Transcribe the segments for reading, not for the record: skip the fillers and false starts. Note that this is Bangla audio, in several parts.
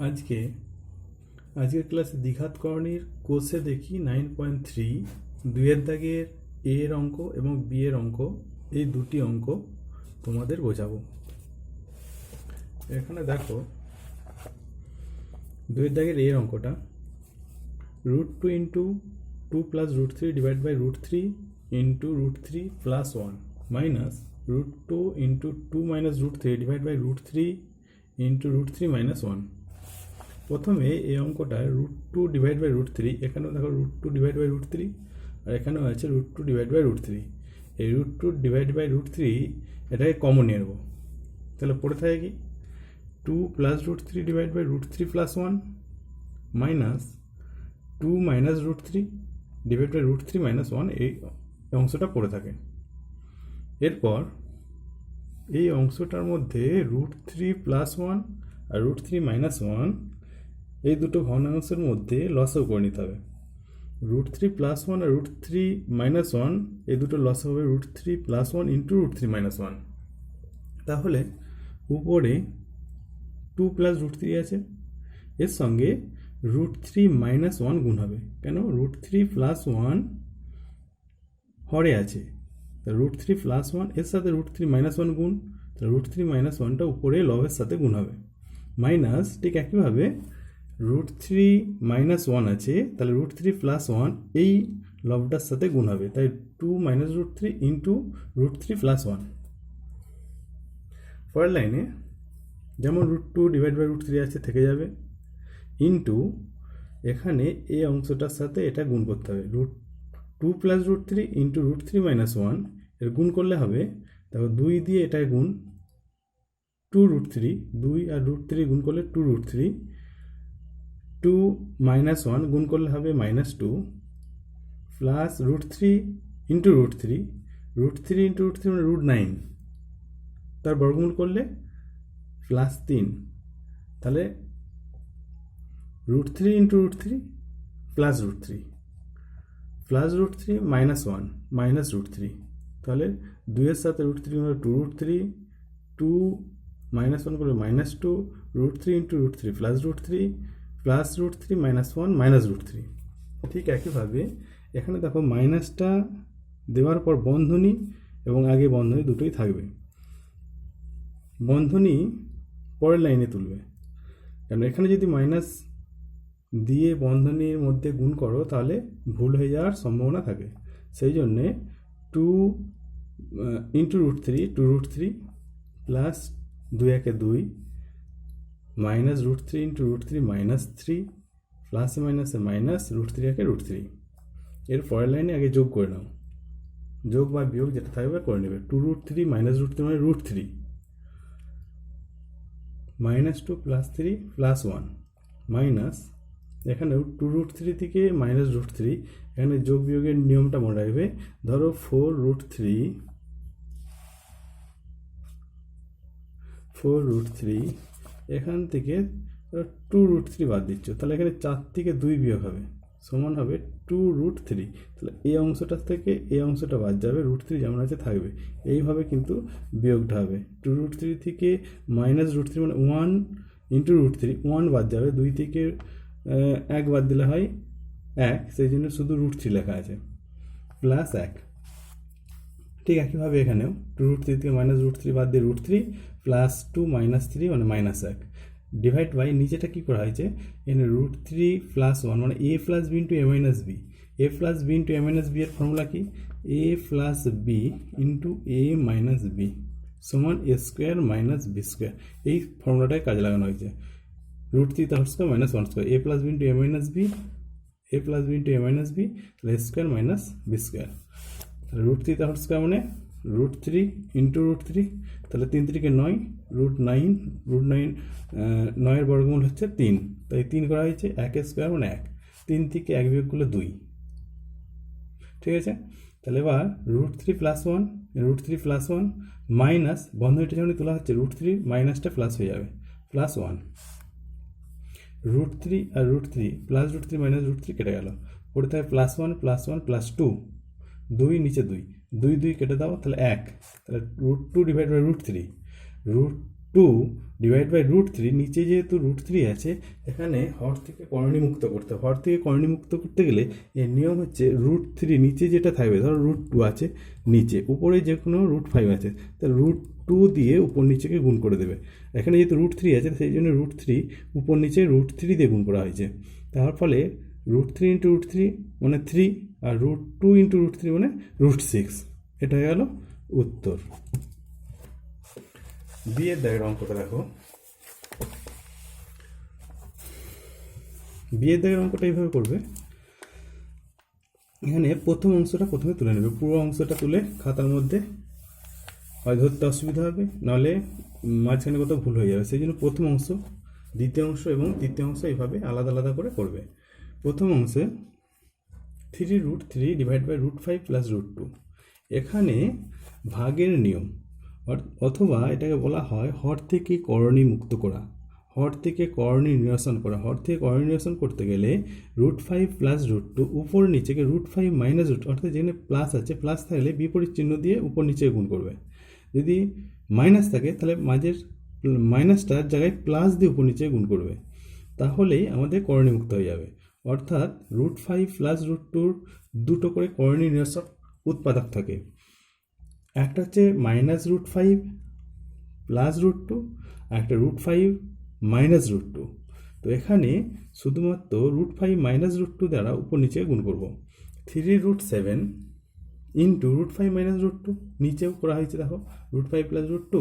আজকে আজকের ক্লাসে দ্বিঘাতকরণীর কোষে দেখি 9.3 দুইয়ের দাগের এ এর অঙ্ক এবং বি এর অঙ্ক, এই দুটি অঙ্ক তোমাদের বোঝাবো। এখানে দেখো দুইয়ের দাগের এর অঙ্কটা √2 into 2 plus √3 divide by √3 into √3 plus 1 minus √2 into 2 minus √3 divide by √3 into √3 minus 1। প্রথমে এই অঙ্কটা √2 ডিভাইড বাই √3, এখানেও দেখো √2 ডিভাইড বাই √3 আর এখানেও আছে √2 ডিভাইড বাই √3। এই √2 ডিভাইড বাই √3 এটাকে কমন নিয়ে নেবো, তাহলে পড়ে থাকে কি 2 plus √3 divide by √3 plus 1 minus 2 minus √3 divide by √3 minus 1, এই অংশটা পড়ে থাকে। এরপর এই অংশটার মধ্যে √3 প্লাস 1 আর √3 মাইনাস 1 এই দুটো ভগ্নাংশের মধ্যে লসাগু করে নিতে হবে। √3 প্লাস 1 আর √3 মাইনাস 1 এই দুটো লসাগু হবে √3 প্লাস 1 ইন্টু √3 মাইনাস 1। তাহলে উপরে 2 প্লাস √3 আছে, এর সঙ্গে √3 মাইনাস 1 গুণ হবে। কেন? √3 প্লাস 1 হরে আছে, √3 প্লাস 1 এর সাথে √3 মাইনাস 1 গুণ, তাহলে √3 মাইনাস 1টা উপরে লবের সাথে গুণ হবে। মাইনাস ঠিক একইভাবে √3 মাইনাস 1 আছে, তাহলে √3 প্লাস 1 এই লবটার সাথে গুণ হবে, তাই 2 মাইনাস √3 ইন্টু √3 প্লাস 1। পরের লাইনে যেমন √2 ডিভাইড বাই √3 আছে থেকে যাবে, ইন্টু এখানে এই অংশটার সাথে এটা গুণ করতে হবে, √2 প্লাস √3 ইন্টু √3 মাইনাস 1 এর গুণ করলে হবে, তারপর 2 দিয়ে এটাই গুণ 2√3, 2 আর √3 গুণ করলে 2√3, 2 মাইনাস 1 গুণ করলে হবে মাইনাস 2 প্লাস √3 ইন্টু √3, √3 ইন্টু √3 মানে √9, তার বর্গমূল করলে প্লাস 3, তাহলে √3 into √3 plus √3 plus √3 minus 1 minus √3, তাহলে 2 এর সাথে √3 গুণ 2√3, 2 মাইনাস 1 করলে minus 2, √3 into √3 plus √3 plus √3 minus 1 minus √3। ঠিক একইভাবে এখানে দেখো মাইনাসটা দেওয়ার পর বন্ধনী এবং আগে বন্ধনী দুটোই থাকবে, বন্ধনী পরের লাইনে তুলবে, কারণ এখানে যদি মাইনাস দিয়ে বন্ধনীর মধ্যে গুণ করো তাহলে ভুল হয়ে যাওয়ার সম্ভাবনা থাকে। সেই জন্যে 2 ইন্টু √3 2√3 প্লাস 2 একে 2 মাইনাস √3 ইন্টু √3 মাইনাস 3 প্লাস মাইনাসে মাইনাস √3 একে √3। এর পরের লাইনে আগে যোগ করে নাও, যোগ বা বিয়োগ যেটা থাকবে করে নেবে। 2√3 মাইনাস √3 মানে √3 মাইনাস 2 প্লাস 3 প্লাস 1 মাইনাস এখানে 2√3 থেকে মাইনাস √3, এখানে যোগ বিয়োগের নিয়মটা মনে রাখবে। ধরো 4√3 এখান থেকে 2√3 বাদ দিচ্ছ, তাহলে এখানে 4 থেকে 2 বিয়োগ হবে সমান হবে 2√3, তাহলে এই অংশটার থেকে এই অংশটা বাদ যাবে, √3 যেমন আছে থাকবে। এইভাবে কিন্তু বিয়োগটা হবে। 2√3 থেকে মাইনাস √3 মানে 1 ইন্টু √3, 1 বাদ যাবে, 2 থেকে 1 বাদ দিলে হয় 1, সেই জন্য শুধু √3 লেখা আছে, প্লাস 1। ঠিক একইভাবে এখানেও 2√3 থেকে মাইনাস √3 বাদ দিয়ে √3 প্লাস 2 মাইনাস 3 মানে মাইনাস 1 ডিভাইড বাই নিচেটা কী করা হয়েছে, এখানে √3 প্লাস 1 মানে a plus b into a minus b, a plus b into a minus b এর ফর্মুলা কি, a plus b into a minus b সমান a square minus b square. এই ফর্মুলাটায় কাজে লাগানো হয়েছে। √3 তার square minus 1 square, a plus b into a minus b, a plus b into a minus b, তাহলে a square minus b square. তাহলে √3 তার স্কোয়ার মানে √3 ইন্টু √3, তাহলে 3 3 9, √9 9 এর বর্গমূল হচ্ছে 3, তাই 3 করা হয়েছে, 1 স্কোয়ার মানে 1, 3 থেকে 1 বিয়োগ করলে 2। ঠিক আছে, তাহলে এবার √3 প্লাস 1 √3 প্লাস 1 মাইনাস বন্ধনীটা যখন তোলা হচ্ছে √3 মাইনাসটা প্লাস হয়ে যাবে, প্লাস 1, √3 আর √3 প্লাস √3 মাইনাস √3 কেটে গেল, পড়ে থাকে প্লাস 1 প্লাস 1 প্লাস 2, 2 নিচে 2 2 2 কেটে দাও, তাহলে 1, তাহলে √2 divide by √3, √2 two divide by root three, নিচে যেহেতু রুট থ্রি আছে এখানে হর থেকে করণীমুক্ত করতে হবে। হর থেকে করণীমুক্ত করতে গেলে এর নিয়ম হচ্ছে রুট থ্রি নিচে যেটা থাকবে, ধরো রুট টু আছে নিচে, উপরে যে কোনো রুট ফাইভ আছে, তা রুট টু দিয়ে উপর নিচেকে গুণ করে দেবে। এখানে যেহেতু রুট থ্রি আছে সেই জন্য রুট থ্রি উপর নিচে রুট থ্রি দিয়ে গুণ করা হয়েছে। তার ফলে root three into root three মানে থ্রি, আর root two into root three মানে রুট সিক্স। এটা হয়ে গেল উত্তর। বিয়ের দাগের অঙ্কটা দেখো। বিয়ের দাগের অঙ্কটা এইভাবে করবে, এখানে প্রথম অংশটা প্রথমে তুলে নেবে, পুরো অংশটা তুলে খাতার মধ্যে হয় ধরতে অসুবিধা হবে, নাহলে মাঝখানে কোথাও ভুল হয়ে যাবে। সেই জন্য প্রথম অংশ, দ্বিতীয় অংশ এবং তৃতীয় অংশ এইভাবে আলাদা আলাদা করে করবে। প্রথম অংশে three root three divide by root five plus root two, এখানে ভাগের নিয়ম অথবা এটাকে বলা হয় হর থেকে করণী মুক্ত করা, হর থেকে করণী নিরসন করা। হর থেকে করণী নিরসন করতে গেলে root five plus root two উপর নিচেকে রুট ফাইভ মাইনাস রুট, অর্থাৎ যেখানে প্লাস আছে প্লাস থাকলে বিপরীত চিহ্ন দিয়ে উপর নিচে গুণ করবে। যদি মাইনাস থাকে তাহলে মাঝের মাইনাসটার জায়গায় প্লাস দিয়ে উপর নিচে গুণ করবে, তাহলেই আমাদের করণী মুক্ত হয়ে যাবে। অর্থাৎ রুট ফাইভ প্লাস রুট টুর দুটো করে করণী নিরসক উৎপাদক থাকে, একটা হচ্ছে minus root five plus root two, আর একটা root five minus root two. তো এখানে শুধুমাত্র root five minus root two দ্বারা উপর নিচে গুণ করব। Three root seven into root five minus root two, নিচেও করা হয়েছে দেখো root five plus root two,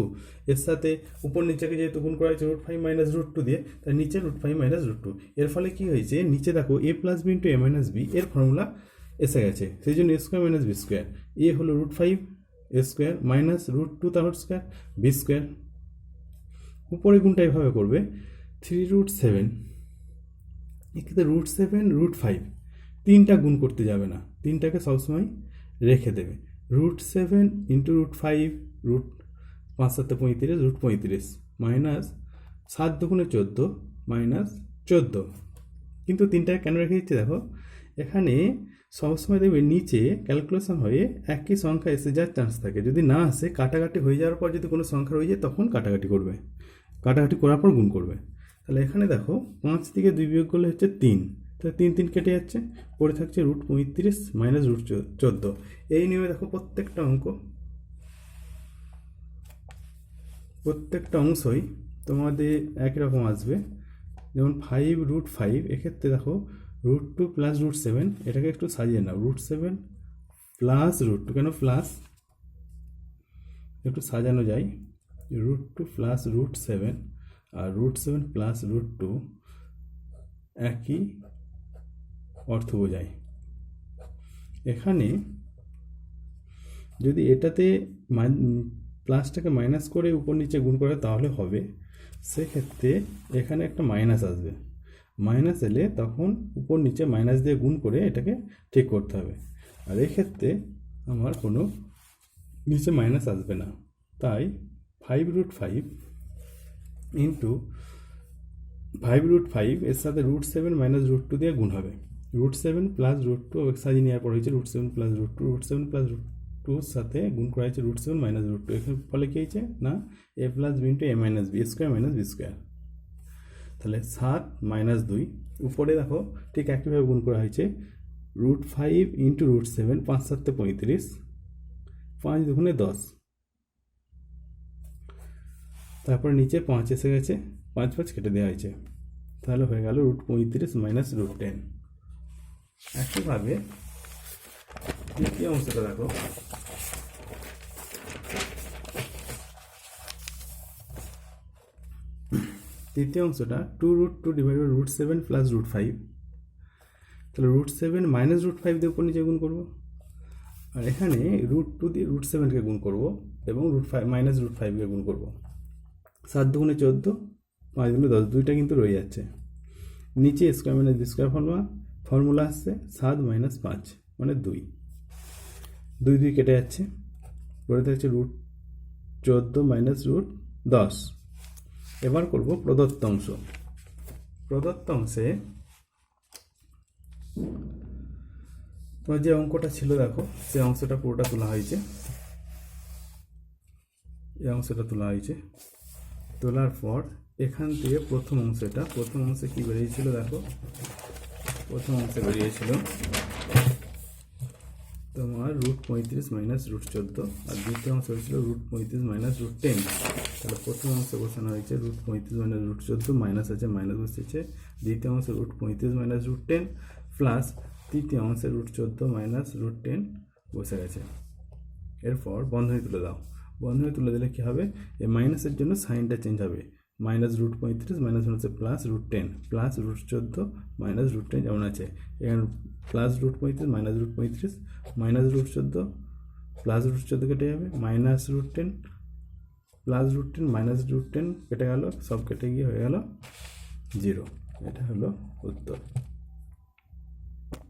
এর সাথে উপর নিচেকে যেহেতু গুণ করা হয়েছে root five minus root two দিয়ে, তাই নিচে root five minus root two. এর ফলে কী হয়েছে, নিচে দেখো a plus b into a minus b এর ফর্মুলা এসে গেছে, সেই জন্য a square minus b square, a হলো root five a square minus root two তার স্কোয়ার বি স্কোয়ার। উপরে গুণটা এইভাবে করবে, থ্রি রুট সেভেন, এক্ষেত্রে রুট সেভেন রুট ফাইভ তিনটা গুণ করতে যাবে না, তিনটাকে সবসময় রেখে দেবে। Root seven into root five, root পাঁচ সাতে পঁয়ত্রিশ, রুট পঁয়ত্রিশ মাইনাস সাত দুগুণে চোদ্দো মাইনাস চোদ্দো। কিন্তু তিনটাকে কেন রেখে দিচ্ছে দেখো, এখানে সবসময় দেখবে নিচে ক্যালকুলেশন হয়ে একই সংখ্যা এসে যাওয়ার চান্স থাকে, যদি না আসে কাটাকাটি হয়ে যাওয়ার পর যদি কোনো সংখ্যা হয়ে যায় তখন কাটাকাটি করবে, কাটাকাটি করার পর গুণ করবে। তাহলে এখানে দেখো পাঁচ থেকে দুই বিয়োগ করলে হচ্ছে তিন, তাহলে তিন তিন কেটে যাচ্ছে, পড়ে থাকছে রুট পঁয়ত্রিশ মাইনাস রুট চোদ্দো। এই নিয়মে দেখো প্রত্যেকটা অঙ্ক, প্রত্যেকটা অংশই তোমাদের একই রকম আসবে। যেমন ফাইভ রুট ফাইভ, এক্ষেত্রে দেখো root two plus root seven, এটাকে একটু সাজিয়ে নাও, root seven plus root two, কেন প্লাস একটু সাজানো যায়, root two plus root seven আর root seven plus root two একই অর্থ বোঝায়। এখানে যদি এটাতে প্লাসটাকে মাইনাস করে উপর নিচে গুণ করে তাহলে হবে, সেক্ষেত্রে এখানে একটা মাইনাস আসবে, মাইনাস এলে তখন উপর নিচে মাইনাস দিয়ে গুণ করে এটাকে ঠিক করতে হবে। আর এক্ষেত্রে আমার কোনো নিচে মাইনাস আসবে না, তাই five root five into five root five এর সাথে root seven minus root two দিয়ে গুণ হবে। Root seven plus root two সাজিয়ে নেওয়ার পর হয়েছে root seven plus root two, root seven plus root টুর সাথে গুণ করা হয়েছে root seven minus root two. এখানে ফলে কী হয়েছে না, a plus b into a minus b square minus b square. তাহলে সাত মাইনাস দুই, উপরে দেখো ঠিক একইভাবে গুণ করা হয়েছে root five into root seven, পাঁচ সাতে পঁয়ত্রিশ, পাঁচ দুগুণে দশ, তারপরে নিচে পাঁচ এসে গেছে, পাঁচ পাঁচ কেটে দেওয়া হয়েছে, তাহলে হয়ে গেল রুট পঁয়ত্রিশ মাইনাস রুট টেন। একইভাবে দ্বিতীয় অংশটা দেখো, তৃতীয় অংশটা two root two divide by root seven plus root five, তাহলে root seven minus root five দিয়ে উপর নিচে গুণ করবো, আর এখানে রুট টু দিয়ে রুট সেভেনকে গুণ করবো এবং রুট ফাইভ মাইনাস রুট ফাইভকে গুণ করবো। সাত দুগুণে চোদ্দো, পাঁচ দুগুণে দশ, দুইটা কিন্তু রয়ে যাচ্ছে, নিচে square minus b square formula আসছে, সাত মাইনাস পাঁচ মানে দুই, দুই দুই কেটে যাচ্ছে, পরে থাকছে রুট চোদ্দো মাইনাস রুট দশ। এবার করব প্রদত্ত অংশ। প্রদত্ত অংশে তোমার যে অঙ্কটা ছিল দেখো, সেই অংশটা পুরোটা তোলা হয়েছে, এই অংশটা তোলা হয়েছে। তোলার পর এখান থেকে প্রথম অংশে কি বেরিয়েছিল দেখো, প্রথম অংশে বেরিয়েছিল তোমার √35 মাইনাস √14, আর দ্বিতীয় অংশ হয়েছিল √35 মাইনাস √10। তাহলে প্রথম অংশে বসানো হয়েছে √35 মাইনাস √14, মাইনাস আছে মাইনাস বসেছে, দ্বিতীয় অংশে √35 মাইনাস √10 প্লাস তৃতীয় অংশে √14 মাইনাস √10 বসে গেছে। এরপর বন্ধনী তুলে দাও, বন্ধনী তুলে দিলে কী হবে, এই মাইনাসের জন্য সাইনটা চেঞ্জ হবে, মাইনাস √35 মাইনাস হচ্ছে প্লাস √10 প্লাস √14 মাইনাস √10 যেমন আছে, এখানে প্লাস √35 মাইনাস √35 মাইনাস √14 প্লাস √14 কেটে যাবে, মাইনাস √10 প্লাস √10 মাইনাস √10 কেটে গেল, সব কেটে গিয়ে হয়ে গেল 0। এটা হলো উত্তর।